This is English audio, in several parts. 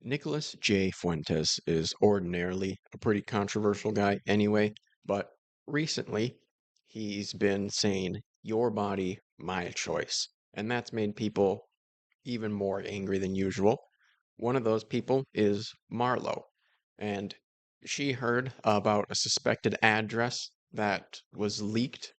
Nicholas J Fuentes is ordinarily a pretty controversial guy anyway, but recently he's been saying, "Your body, my choice." And that's made people even more angry than usual. One of those people is Marlo, and she heard about a suspected address that was leaked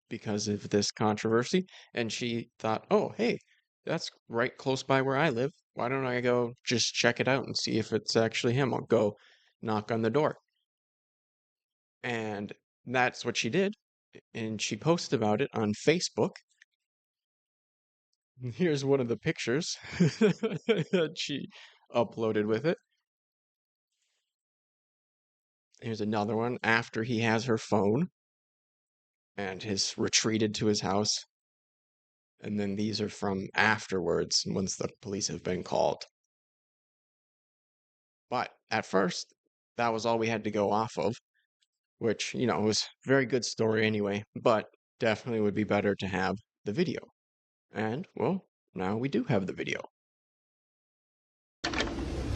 because of this controversy, and she thought, "Oh, hey, that's right close by where I live. Why don't I go just check it out and see if it's actually him? I'll go knock on the door." And that's what she did, and she posted about it on Facebook. Here's one of the pictures that she uploaded with it. Here's another one after he has her phone and has retreated to his house. And then these are from afterwards, once the police have been called. But at first, that was all we had to go off of, which, was a very good story anyway, but definitely would be better to have the video. And, well, now we do have the video.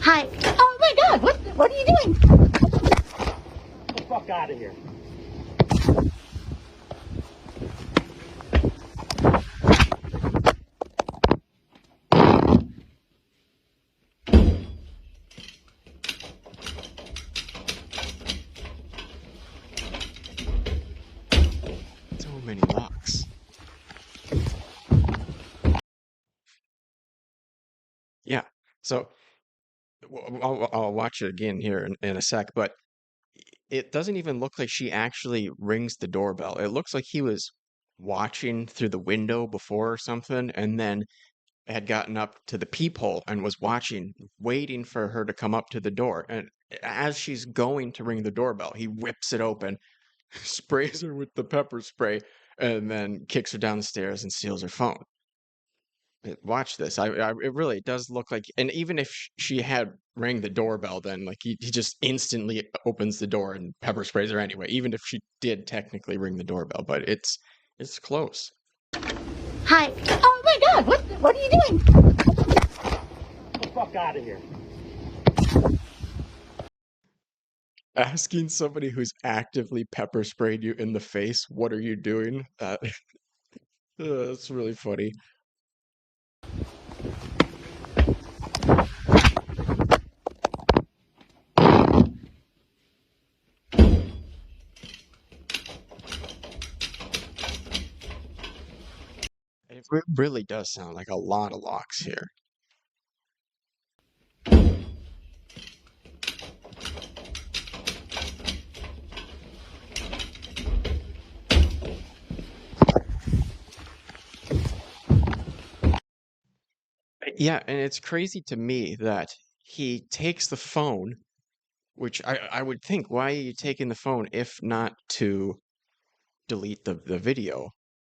Hi. Oh my God! What are you doing? Get the fuck out of here. So many locks. Yeah, so I'll watch it again here in a sec, but it doesn't even look like she actually rings the doorbell. It looks like he was watching through the window before or something, and then had gotten up to the peephole and was watching, waiting for her to come up to the door. And as she's going to ring the doorbell, he whips it open, sprays her with the pepper spray, and then kicks her down the stairs and steals her phone. Watch this. It really does look like, and even if she had rang the doorbell, then like he just instantly opens the door and pepper sprays her anyway. Even if she did technically ring the doorbell, but it's close. Hi. Oh my God! What are you doing? Get the fuck out of here. Asking somebody who's actively pepper sprayed you in the face, "What are you doing?" That's really funny. It really does sound like a lot of locks here. Yeah, and it's crazy to me that he takes the phone, which I would think, why are you taking the phone if not to delete the video,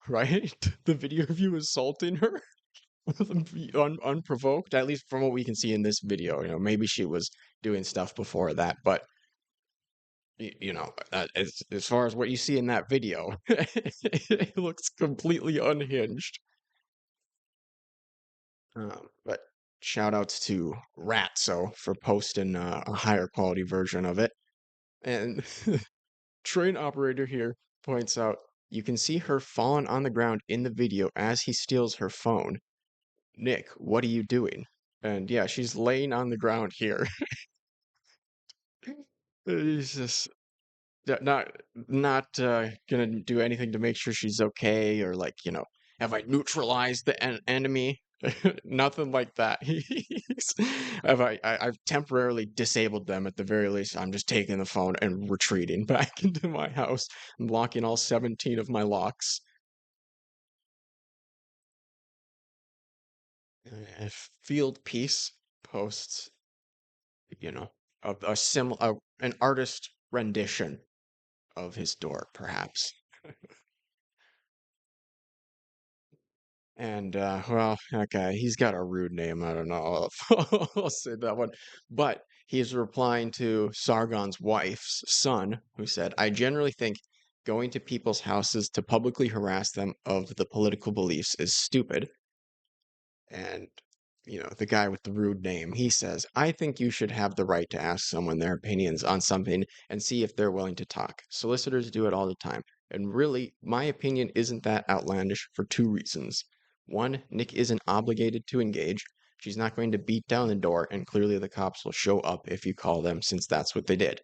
right? The video of you assaulting her unprovoked, at least from what we can see in this video. Maybe she was doing stuff before that, but as far as what you see in that video, it looks completely unhinged. But shout outs to Ratso for posting a higher quality version of it. And train operator here points out you can see her falling on the ground in the video as he steals her phone. "Nick, what are you doing?" And yeah, she's laying on the ground here. He's just not gonna do anything to make sure she's okay, or like, have I neutralized the enemy? Nothing like that. I've temporarily disabled them at the very least. I'm just taking the phone and retreating back into my house and locking all 17 of my locks. If Field Peace posts, you know, an artist rendition of his door, perhaps. And well, okay, he's got a rude name. I don't know if I'll say that one. But he's replying to Sargon's wife's son, who said, "I generally think going to people's houses to publicly harass them of the political beliefs is stupid." And the guy with the rude name, he says, I think you should have the right to ask someone their opinions on something and see if they're willing to talk. Solicitors do it all the time. And really, my opinion isn't that outlandish for two reasons. One, Nick isn't obligated to engage. She's not going to beat down the door, and clearly the cops will show up if you call them, since that's what they did.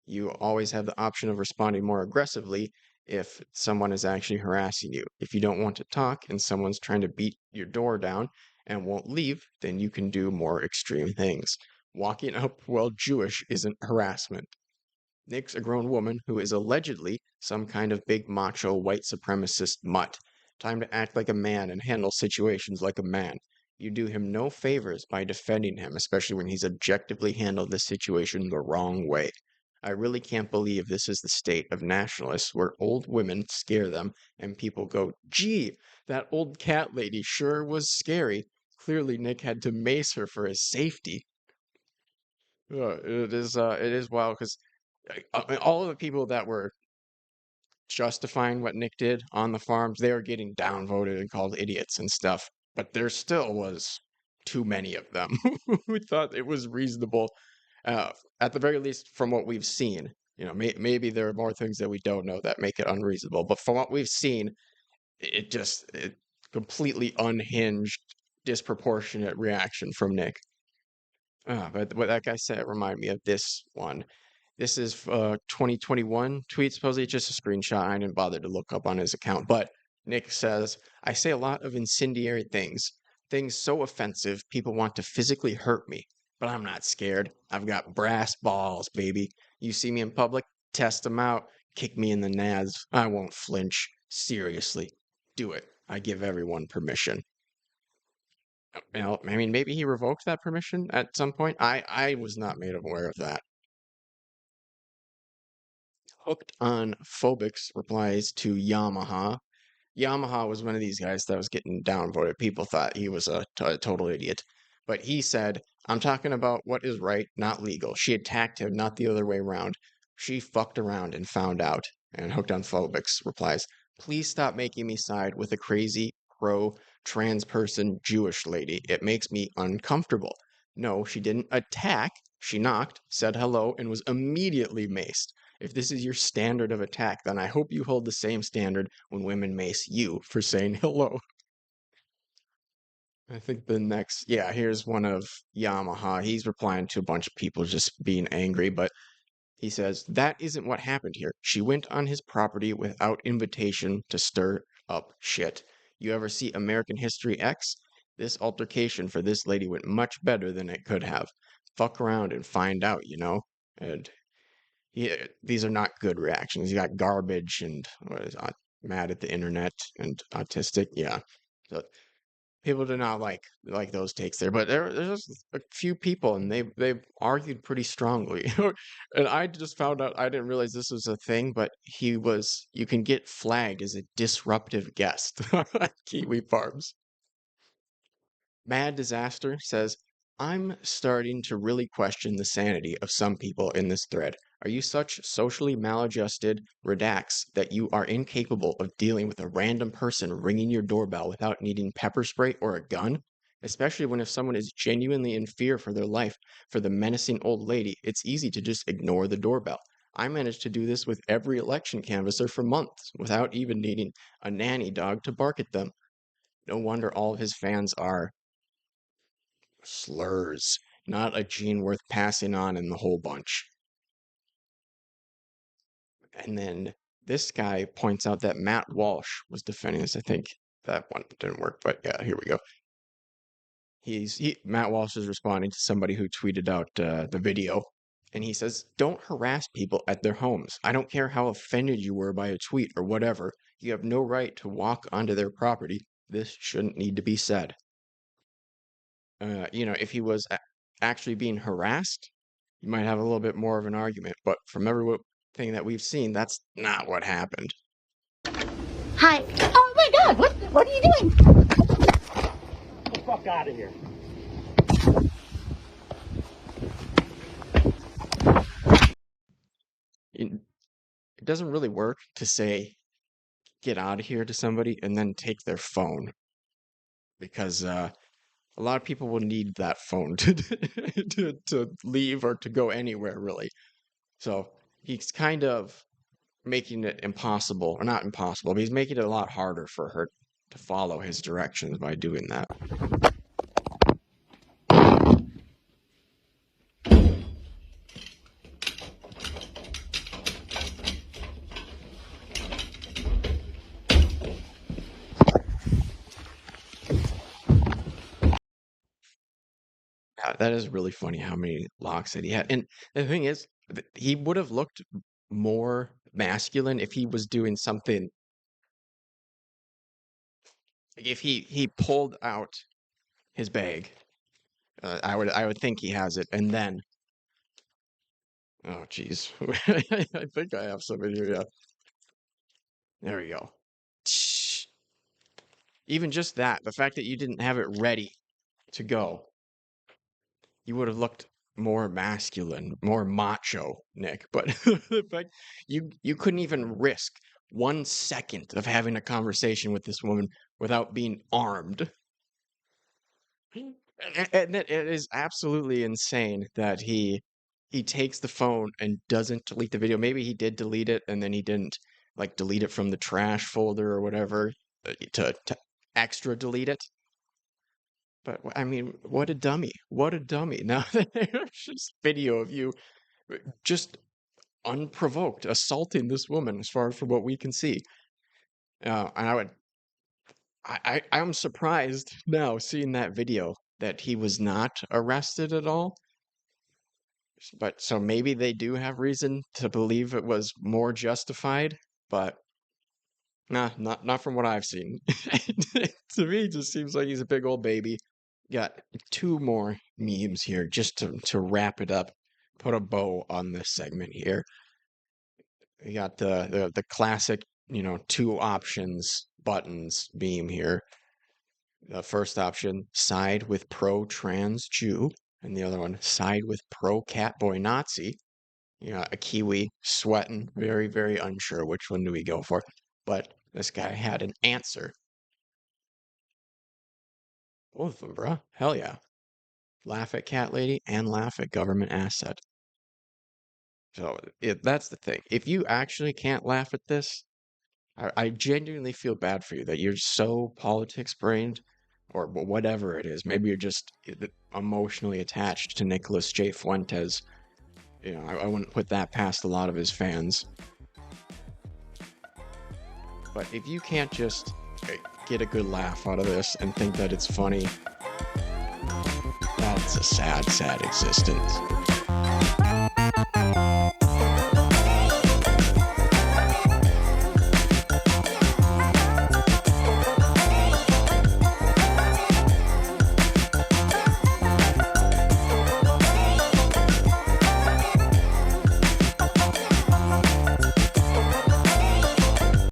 You always have the option of responding more aggressively if someone is actually harassing you. If you don't want to talk and someone's trying to beat your door down and won't leave, then you can do more extreme things. Walking up while Jewish isn't harassment. Nick's a grown woman who is allegedly some kind of big macho white supremacist mutt. Time to act like a man and handle situations like a man. You do him no favors by defending him, especially when he's objectively handled the situation the wrong way. I really can't believe this is the state of nationalists where old women scare them and people go, gee, that old cat lady sure was scary. Clearly, Nick had to mace her for his safety. It is wild because all of the people that were justifying what Nick did on the farms, they were getting downvoted and called idiots and stuff. But there still was too many of them who thought it was reasonable, uh, at the very least, from what we've seen. Maybe there are more things that we don't know that make it unreasonable. But from what we've seen, it completely unhinged, disproportionate reaction from Nick. But what that guy said reminded me of this one. This is 2021 tweet. Supposedly it's just a screenshot. I didn't bother to look up on his account. But Nick says, I say a lot of incendiary things. Things so offensive, people want to physically hurt me. But I'm not scared. I've got brass balls, baby. You see me in public, test them out, kick me in the nads. I won't flinch. Seriously. Do it. I give everyone permission. I mean, maybe he revoked that permission at some point. I was not made aware of that. Hooked on Phobics replies to Yamaha. Yamaha was one of these guys that was getting downvoted. People thought he was a total idiot. But he said, I'm talking about what is right, not legal. She attacked him, not the other way around. She fucked around and found out. And Hooked on Phobics replies, please stop making me side with a crazy, pro-trans person Jewish lady. It makes me uncomfortable. No, she didn't attack. She knocked, said hello, and was immediately maced. If this is your standard of attack, then I hope you hold the same standard when women mace you for saying hello. I think the next, yeah, here's one of Yamaha. He's replying to a bunch of people just being angry, but he says, that isn't what happened here. She went on his property without invitation to stir up shit. You ever see American History X? This altercation for this lady went much better than it could have. Fuck around and find out, And these are not good reactions. You got garbage and mad at the internet and autistic. Yeah. So people do not like those takes there, but there's just a few people and they've argued pretty strongly. And I just found out, I didn't realize this was a thing, but you can get flagged as a disruptive guest at Kiwi Farms. Mad Disaster says, I'm starting to really question the sanity of some people in this thread. Are you such socially maladjusted redacts that you are incapable of dealing with a random person ringing your doorbell without needing pepper spray or a gun? Especially when if someone is genuinely in fear for their life, for the menacing old lady, it's easy to just ignore the doorbell. I managed to do this with every election canvasser for months without even needing a nanny dog to bark at them. No wonder all of his fans are slurs. Not a gene worth passing on in the whole bunch. And then this guy points out that Matt Walsh was defending this. I think that one didn't work, but yeah, here we go. Matt Walsh is responding to somebody who tweeted out the video, and he says, "Don't harass people at their homes. I don't care how offended you were by a tweet or whatever. You have no right to walk onto their property. This shouldn't need to be said." If he was actually being harassed, you might have a little bit more of an argument. But from everything that we've seen, that's not what happened. Hi. Oh my God! What are you doing? Get the fuck out of here. It doesn't really work to say, get out of here to somebody and then take their phone. Because A lot of people will need that phone to leave or to go anywhere, really. So he's kind of making it impossible, or not impossible, but he's making it a lot harder for her to follow his directions by doing that. Yeah, that is really funny how many locks that he had. And the thing is, he would have looked more masculine if he was doing something, like if he pulled out his bag. I would think he has it, and then oh geez, I think I have some in here. Yeah, there we go. Even just that, the fact that you didn't have it ready to go, you would have looked more masculine, more macho, Nick. But the fact you couldn't even risk 1 second of having a conversation with this woman without being armed. And it is absolutely insane that he takes the phone and doesn't delete the video. Maybe he did delete it and then he didn't like delete it from the trash folder or whatever to extra delete it. But I mean, what a dummy. What a dummy. Now there's just video of you just unprovoked assaulting this woman as far as from what we can see. And I'm surprised now seeing that video that he was not arrested at all. But so maybe they do have reason to believe it was more justified, but nah, not from what I've seen. To me, it just seems like he's a big old baby. Got two more memes here just to wrap it up, put a bow on this segment here. We got the classic, two options buttons meme here. The first option, side with pro-trans Jew, and the other one, side with pro-catboy Nazi. A Kiwi sweating, very, very unsure which one do we go for. But this guy had an answer. Both of them, bruh. Hell yeah. Laugh at cat lady and laugh at government asset. So that's the thing. If you actually can't laugh at this, I genuinely feel bad for you that you're so politics brained or whatever it is. Maybe you're just emotionally attached to Nicholas J Fuentes. I wouldn't put that past a lot of his fans. But if you can't just get a good laugh out of this and think that it's funny, that's a sad, sad existence.